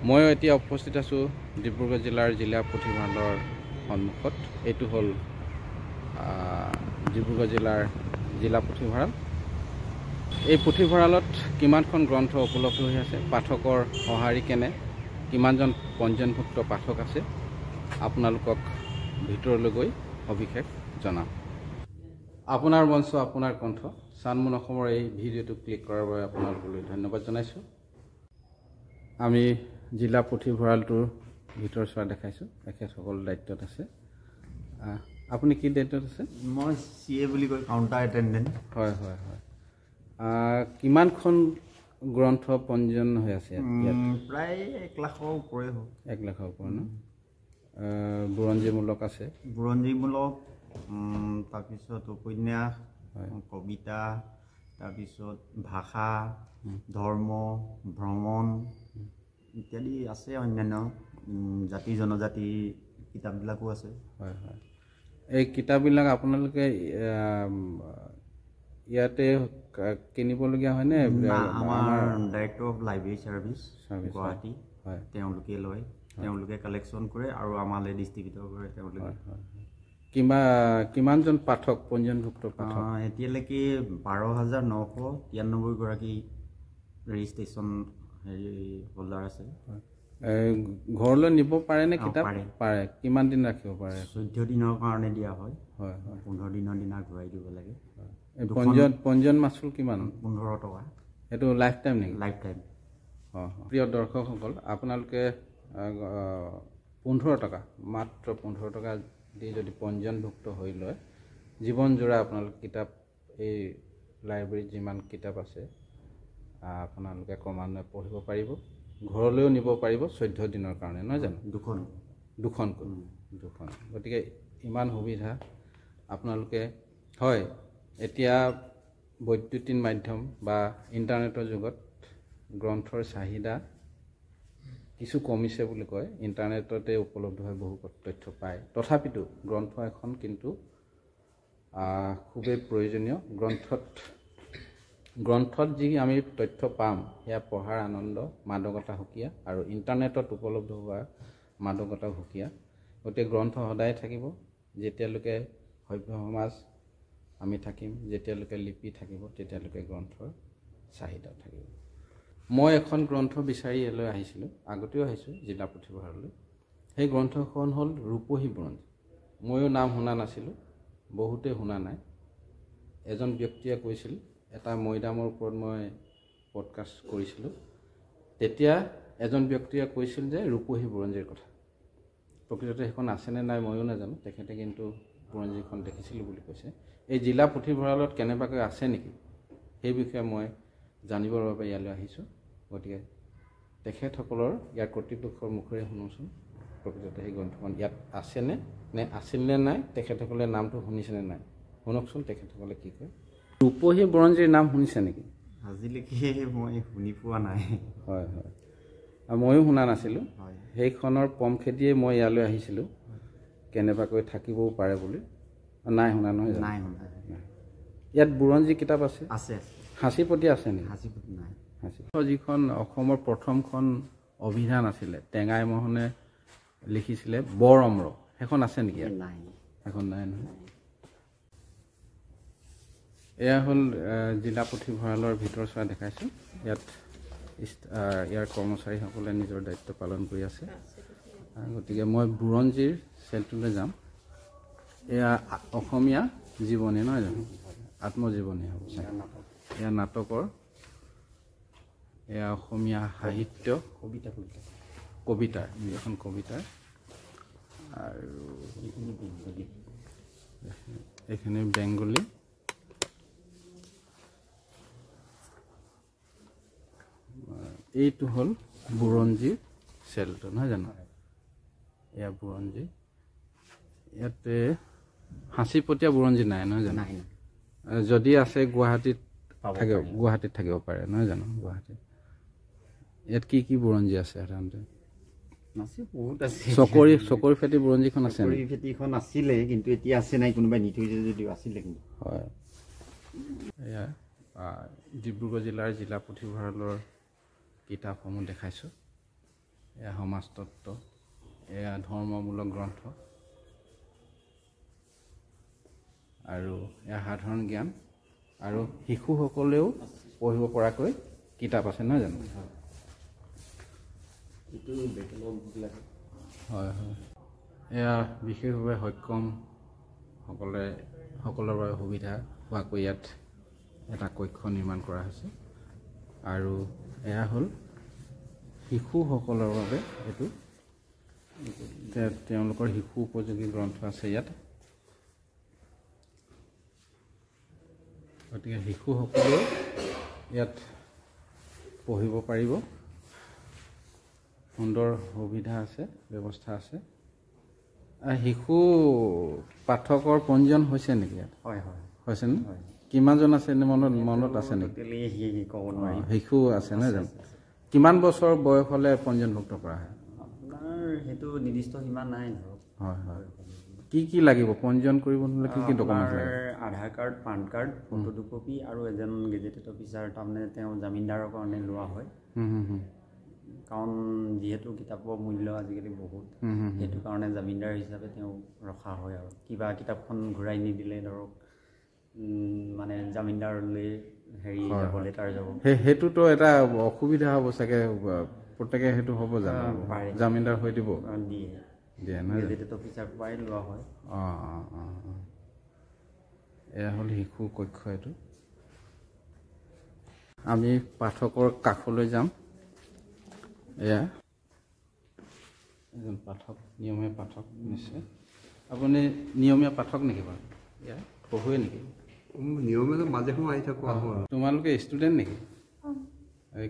মই এতিয়া উপস্থিত আছোঁ ডিব্ৰুগড় জিলাৰ জিলা পুথিভঁৰালৰ সন্মুখত। এইটো হ'ল ডিব্ৰুগড় জিলাৰ জিলা পুথিভঁৰাল। এই পুথিভঁৰালত কিমানখন গ্ৰন্থ উপলব্ধ হৈ আছে, পাঠকৰ সঁহাৰি কেনে, কিমানজন পঞ্জীয়নভুক্ত পাঠক আছে, আপোনালোকক ভিতৰলৈ গৈ সবিশেষ জনাম। আপোনাৰ মঞ্চ আপোনাৰ কণ্ঠ চানমুন অসমৰ এই ভিডিঅ'টো ক্লিক কৰাৰ বাবে আপোনালোকলৈ ধন্যবাদ জনাইছোঁ। আমি জিলা পুথিভঁৰালটোৰ ভিতৰ চোৱা দেখাইছোঁ। তেখেতসকল দায়িত্বত আছে। আপুনি কি দায়িত্বত আছে? মই CA বুলি কয়, কাউণ্টাৰ এটেণ্ডেণ্ট। হয় হয় হয়। কিমানখন গ্ৰন্থ পঞ্জীয়ন হৈ আছে ইয়াত? প্ৰায় 1 লাখৰ ওপৰে হ'ব। 1 লাখৰ ওপৰ ন? বুৰঞ্জীমূলক আছে, বুৰঞ্জীমূলক, তাৰপিছত উপন্যাস, কবিতা, তাৰপিছত ভাষা, ধৰ্ম, ভ্ৰমণ ইত্যাদি আছে। অন্যান্য জাতি জনজাতি কিতাপবিলাকো আছে। হয় হয়। এই কিতাপবিলাক আপোনালোকে ইয়াতে কিনিবলগীয়া হয়নে? আমাৰ director of library service Guwahati, তেওঁলোকে লয়, তেওঁলোকে কালেকশ্যন কৰে আৰু আমালৈ ডিষ্ট্ৰিবিউট কৰে তেওঁলোকে। কিমানজন পাঠক পঞ্জীয়নভুক্ত পাঠক? এতিয়ালৈকে 12,993 গৰাকী ৰেজিষ্ট্ৰেশ্যন হোল্ডাৰ আছে। ঘৰলৈ নিব পাৰে নে কিতাপ? পাৰে। কিমান দিন ৰাখিব পাৰে? 14 দিনৰ কাৰণে দিয়া হয়। 15 দিনৰ দিনা ঘূৰাই দিব লাগে। পঞ্জীয়ন মাচুল কিমান? 15 টকা। এইটো লাইফ টাইম নেকি? Life time. প্ৰিয় দৰ্শকসকল, আপোনালোকে 15 টকা, মাত্ৰ 15 টকা দি যদি পঞ্জীয়নভুক্ত হৈ লয়, জীৱনজোৰা আপোনালোকে কিতাপ, এই লাইব্ৰেৰীত যিমান কিতাপ আছে আপোনালোকে ক্ৰমান্বয়ে পঢ়িব পাৰিব। ঘৰলৈও নিব পাৰিব 14 দিনৰ কাৰণে, নহয় জানো? দুখন। গতিকে ইমান সুবিধা আপোনালোকে, হয়, এতিয়া বৈদ্যুতিন মাধ্যম বা ইণ্টাৰনেটৰ যুগত গ্ৰন্থৰ চাহিদা কিছু কমিছে বুলি কয়। ইণ্টাৰনেটতে উপলব্ধ হৈ বহু তথ্য পায়। তথাপিতো গ্ৰন্থ এখন কিন্তু খুবেই প্ৰয়োজনীয়। গ্ৰন্থত যি আমি তথ্য পাম সেয়া পঢ়াৰ আনন্দ, মাদকতা সুকীয়া, আৰু ইণ্টাৰনেটত উপলব্ধ হোৱা মাদকতা সুকীয়া। গতিকে গ্ৰন্থ সদায় থাকিব যেতিয়ালৈকে সভ্য সমাজ আমি থাকিম, যেতিয়ালৈকে লিপি থাকিব তেতিয়ালৈকে গ্ৰন্থৰ চাহিদা থাকিব। মই এখন গ্ৰন্থ বিচাৰি ইয়ালৈ আহিছিলোঁ, আগতেও আহিছোঁ জিলা পুথিভঁৰাললৈ। সেই গ্ৰন্থখন হ'ল ৰূপহী বুৰঞ্জী। ময়ো নাম শুনা নাছিলোঁ, বহুতে শুনা নাই। এজন ব্যক্তিয়ে কৈছিল, এটা মৈদামৰ ওপৰত মই পডকাষ্ট কৰিছিলোঁ, তেতিয়া এজন ব্যক্তিয়ে কৈছিল যে ৰূপহী বুৰঞ্জীৰ কথা। প্ৰকৃততে সেইখন আছেনে নাই ময়ো নাজানো, তেখেতে কিন্তু বুৰঞ্জীখন দেখিছিলোঁ বুলি কৈছে। এই জিলা পুথিভঁৰালত কেনেবাকৈ আছে নেকি সেই বিষয়ে মই জানিবৰ বাবে ইয়ালৈ আহিছোঁ। গতিকে তেখেতসকলৰ, ইয়াৰ কৰ্তৃপক্ষৰ মুখেৰে শুনোচোন, প্ৰকৃততে সেই গ্ৰন্থখন ইয়াত আছেনে, নে আছিল নে নাই, তেখেতসকলে নামটো শুনিছেনে নাই, শুনকচোন তেখেতসকলে কি কয়। ৰূপহী বুৰঞ্জীৰ নাম শুনিছে নেকি? আজিলৈকে মই শুনি পোৱা নাই। হয় হয়, ময়ো শুনা নাছিলোঁ। সেইখনৰ পম খেতিয়ে মই ইয়ালৈ আহিছিলোঁ, কেনেবাকৈ থাকিবও পাৰে বুলি। নাই শুনা, নহয় জানো? নাই শুনা। ইয়াত বুৰঞ্জী কিতাপ আছে? আছে। সাঁচিপতি আছে নেকি? সাঁচিপতি নাই। যিখন অসমৰ প্ৰথমখন অভিধান আছিলে, টেঙাই মোহনে লিখিছিলে, বৰ অম্ৰ, সেইখন আছে নেকি? নাই, এখন নাই নহয়। এয়া হ'ল জিলা পুথিভঁৰালৰ ভিতৰ চোৱা দেখাইছোঁ। ইয়াৰ কৰ্মচাৰীসকলে নিজৰ দায়িত্ব পালন কৰি আছে। গতিকে মই বুৰঞ্জীৰ চেলটোলৈ যাম। এয়া অসমীয়া জীৱনী, নহয় জানো? আত্মজীৱনী হ'ব। এয়া নাটকৰ, এয়া অসমীয়া সাহিত্য, কবিতাৰ, এখন কবিতাৰ, আৰু এইখিনি বেংগলী। এইটো হ'ল বুৰঞ্জীৰ চেলটো, নহয় জানো? এয়া বুৰঞ্জী। ইয়াতে সাঁচিপতীয়া বুৰঞ্জী নাই, নহয় জানো? যদি আছে গুৱাহাটীত থাকিব পাৰে, নহয় জানো? গুৱাহাটীত ইয়াত কি কি বুৰঞ্জী আছে সাধাৰণতে? চকৰি ফেটি বুৰঞ্জীখন আছে? চকৰি ফেটিখন আছিলে, কিন্তু এতিয়া আছে নাই, কোনোবাই নি থৈছে যদিও আছিলে। কিন্তু হয়, এয়া ডিব্ৰুগড় জিলাৰ জিলা পুথিভঁৰালৰ কিতাপসমূহ দেখাইছোঁ। এয়া সমাজতত্ত্ব, এয়া ধৰ্মমূলক গ্ৰন্থ, আৰু এয়া সাধাৰণ জ্ঞান, আৰু শিশুসকলেও পঢ়িব পৰাকৈ কিতাপ আছে নহয় জানো? হয় হয়। এয়া বিশেষভাৱে সক্ষমসকলৰ বাবে সুবিধা হোৱাকৈ ইয়াত এটা কক্ষ নিৰ্মাণ কৰা হৈছে। আৰু এয়া হ'ল শিশুসকলৰ বাবে এইটো তেওঁলোকৰ শিশু উপযোগী গ্ৰন্থ আছে ইয়াত। গতিকে শিশুসকলেও ইয়াত পঢ়িব পাৰিব, সুন্দৰ সুবিধা আছে, ব্যৱস্থা আছে। শিশু পাঠকৰ পঞ্জীয়ন হৈছে নেকি ইয়াত? হয় হয় হৈছে নে? কিমানজন আছে মনত আছে নেকি? শিশু আছে নহয় জানো? কিমান বছৰ বয়স হ'লে পঞ্জীয়নভুক্ত কৰা হয়? আপোনাৰ সেইটো নিৰ্দিষ্ট সীমা নাই ধৰক। হয় হয়। কি লাগিব পঞ্জীয়ন কৰিব হ'লে? কি ডকুমেণ্ট লাগে? Aadhaar card, PAN card, photo 2 copy আৰু এজন গেজেটেড অফিচাৰ, তাৰমানে তেওঁ জামিনদাৰৰ কাৰণে লোৱা হয়। কাৰণ যিহেতু কিতাপৰ মূল্য আজিকালি বহুত, সেইটো কাৰণে জামিনদাৰ হিচাপে তেওঁ ৰখা হয়। আৰু কিবা কিতাপখন ঘূৰাই নিদিলে ধৰক মানে জামিনদাৰলৈ যাব, লেটাৰ যাব। সেইটোতো এটা অসুবিধা হ'ব চাগে, প্ৰত্যেকে সেইটো হ'ব জানো? জামিনদাৰ হৈ দিব? দিয়ে নহয়, গেজেটেড অফিচাৰ পৰাই লোৱা হয়। এয়া হ'ল শিশু কক্ষ। এইটো আমি পাঠকৰ কাষলৈ যাম। এয়া এজন পাঠক, নিয়মীয়া পাঠক নিশ্চয়। আপুনি নিয়মীয়া পাঠক নেকি বাৰু? এয়া পঢ়ুৱে নেকি? নিয়মীয়া মাজে সময়ে আহি থাকোঁ। তোমালোকে ষ্টুডেণ্ট নেকি?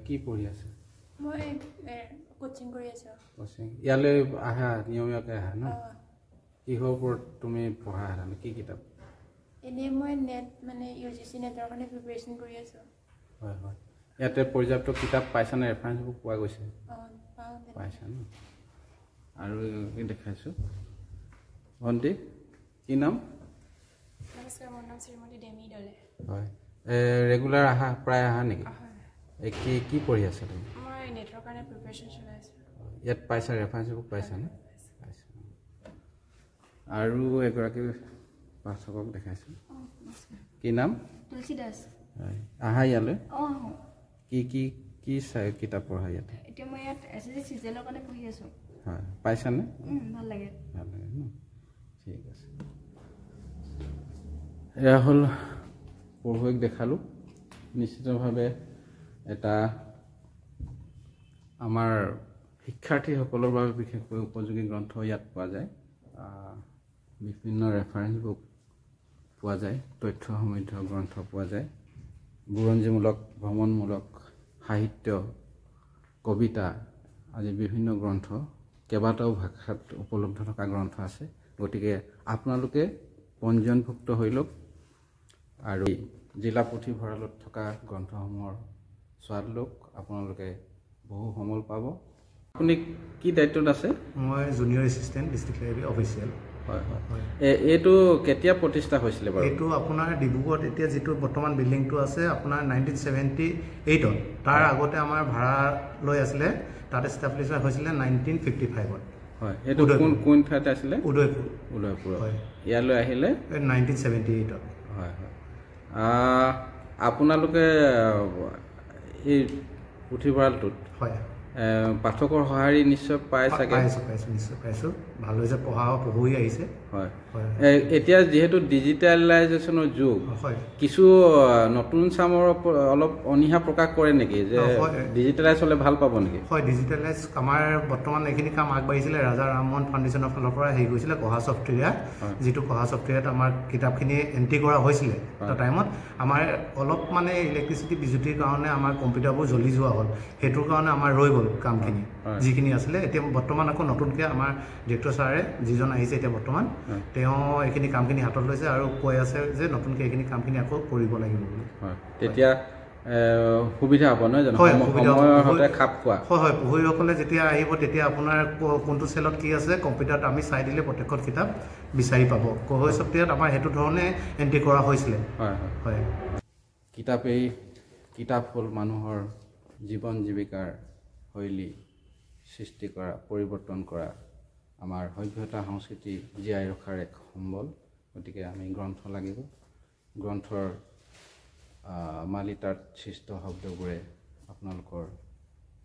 কি পঢ়ি আছে? মই কোচিং কৰি আছোঁ। কোচিং ইয়ালৈ আহা, নিয়মীয়াকৈ আহা ন? কিহৰ ওপৰত তুমি পঢ়া সাধাৰণতে? কি কিতাপ? এনেই মই নেট মানে UGC নেটৰ কাৰণে প্ৰিপেৰেশ্যন কৰি আছোঁ। হয় হয়। ইয়াতে পৰ্যাপ্ত কিতাপ পাইছানে? ৰেফাৰেঞ্চ বুক পোৱা গৈছে? পাইছা ন? আৰু দেখাইছোঁ। ভণ্টি কি নাম? নমস্কাৰ, মোৰ নাম শ্ৰীমতী ডেমি দলে। হয়। ৰেগুলাৰ আহা, প্ৰায় আহা নেকি? কি পঢ়ি আছা তুমি? মই নেটৰ কাৰণে প্ৰিপেৰেশ্যন চলাই আছোঁ। ইয়াত পাইছা, ৰেফাৰেঞ্চ বুক পাইছানে? পাইছা। আৰু এগৰাকী পাঠকক দেখাইছোঁ। কি নাম? তুলসী দাস। হয়। আহা ইয়ালৈ? কি কিতাপ পঢ়া ইয়াতে? এতিয়া মই ইয়াত SSC চিজেলৰ কাৰণে পঢ়ি আছোঁ। হয়। পাইছানে? ভাল লাগে। ভাল লাগে ন? ঠিক আছে। এয়া হ'ল পঢ়ুৱৈক দেখালোঁ। নিশ্চিতভাৱে এটা আমাৰ শিক্ষাৰ্থীসকলৰ বাবে বিশেষকৈ উপযোগী গ্ৰন্থ ইয়াত পোৱা যায়। বিভিন্ন ৰেফাৰেঞ্চ বুক পোৱা যায়, তথ্য সমৃদ্ধ গ্ৰন্থ পোৱা যায়, বুৰঞ্জীমূলক, ভ্ৰমণমূলক, সাহিত্য, কবিতা আদি বিভিন্ন গ্ৰন্থ, কেইবাটাও ভাষাত উপলব্ধ থকা গ্ৰন্থ আছে। গতিকে আপোনালোকে পঞ্জীয়নভুক্ত হৈ লওক আৰু জিলা পুথিভঁৰালত থকা গ্ৰন্থসমূহৰ স্বাদ লওক। আপোনালোকে বহু সমল পাব। আপুনি কি দায়িত্বত আছে? মই junior assistant district library official. হয় হয়। এইটো কেতিয়া প্ৰতিষ্ঠা হৈছিলে বাৰু? এইটো আপোনাৰ ডিব্ৰুগড়ত এতিয়া যিটো বৰ্তমান বিল্ডিংটো আছে আপোনাৰ 1978ত। তাৰ আগতে আমাৰ ভাড়া লৈ আছিলে, তাত এষ্টাব্লিছ হৈছিলে 1955ত। হয়। এইটো কোন ঠাইত আছিলে? উদয়পুৰ। হয়। ইয়ালৈ আহিলে 1978ত। হয় হয়। আপোনালোকে এই পুথিভঁৰালটোত হয় পাঠকৰ সঁহাৰি নিশ্চয় পাই চাগে? পাইছোঁ, নিশ্চয় পাইছোঁ। ভাল হৈছে, পঢ়ি আহিছে। হয়। এতিয়া যিহেতু ডিজিটেলাইজেশ্যনৰ যুগ, কিছু নতুন চামৰ অলপ অনীহা প্ৰকাশ কৰে নেকি যে ডিজিটেলাইজ হ'লে ভাল পাব নেকি? হয়, ডিজিটেলাইজ আমাৰ বৰ্তমান এইখিনি কাম আগবাঢ়িছিলে। ৰাজা ৰামমোহন ফাউণ্ডেশ্যনৰ ফালৰ পৰা হেৰি কৰিছিলে কহা ছফ্টৱেৰ, যিটো কহা ছফ্টৱেৰত আমাৰ কিতাপখিনি এণ্ট্ৰি কৰা হৈছিলে। এটা টাইমত আমাৰ অলপ মানে ইলেক্ট্ৰিচিটি বিজুতিৰ কাৰণে আমাৰ কম্পিউটাৰবোৰ জ্বলি যোৱা হ'ল। সেইটোৰ কাৰণে আমাৰ ৰৈ গ'ল কামখিনি, যিখিনি আছিলে। এতিয়া বৰ্তমান আকৌ নতুনকৈ আমাৰ ডিৰেক্টৰ ছাৰে যিজন আহিছে এতিয়া বৰ্তমান, তেওঁ এইখিনি কামখিনি হাতত লৈছে আৰু কৈ আছে যে নতুনকৈ এইখিনি কামখিনি আকৌ কৰিব লাগিব বুলি। তেতিয়া সুবিধা হ'ব নহয় জানো? খাপ খোৱা। হয় হয়। পঢ়ুৱৈসকলে যেতিয়া আহিব তেতিয়া আপোনাৰ কোনটো চেলত কি আছে কম্পিউটাৰত আমি চাই দিলে প্ৰত্যেকখন কিতাপ বিচাৰি পাব। কহৈ ছফ্টৱেৰত আমাৰ সেইটো ধৰণে এণ্ট্ৰি কৰা হৈছিলে। হয় হয়। কিতাপ হ'ল মানুহৰ জীৱন জীৱিকাৰ শৈলী, সৃষ্টি কৰা পৰিৱৰ্তন কৰা আমাৰ সভ্যতা সংস্কৃতি জীয়াই ৰখাৰ এক সম্বল গতিকে আমি গ্ৰন্থ লাগিব গ্ৰন্থৰ মালিতাত সৃষ্ট শব্দবোৰে আপোনালোকৰ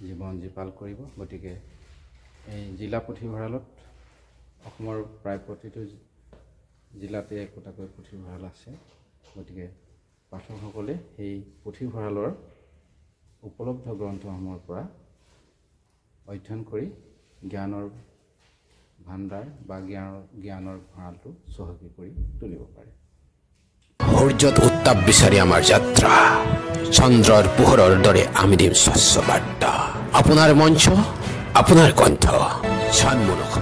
জীৱন জীপাল কৰিব গতিকে এই জিলা পুথিভঁৰালত অসমৰ প্ৰায় প্ৰতিটো জিলাতে একোটাকৈ পুথিভঁৰাল আছে গতিকে পাঠকসকলে সেই পুথিভঁৰালৰ উপলব্ধ গ্ৰন্থসমূহৰ পৰা অধ্যয়ন কৰি জ্ঞানৰ ভাণ্ডাৰ বা জ্ঞানৰ ভঁৰালটো চহকী কৰি তুলিব পাৰে সূৰ্যত উত্তাপ বিচাৰি আমাৰ যাত্ৰা চন্দ্ৰৰ পোহৰৰ দৰে আমি দিম স্বচ্ছ বাৰ্তা আপোনাৰ মঞ্চ আপোনাৰ কণ্ঠ চানমুখ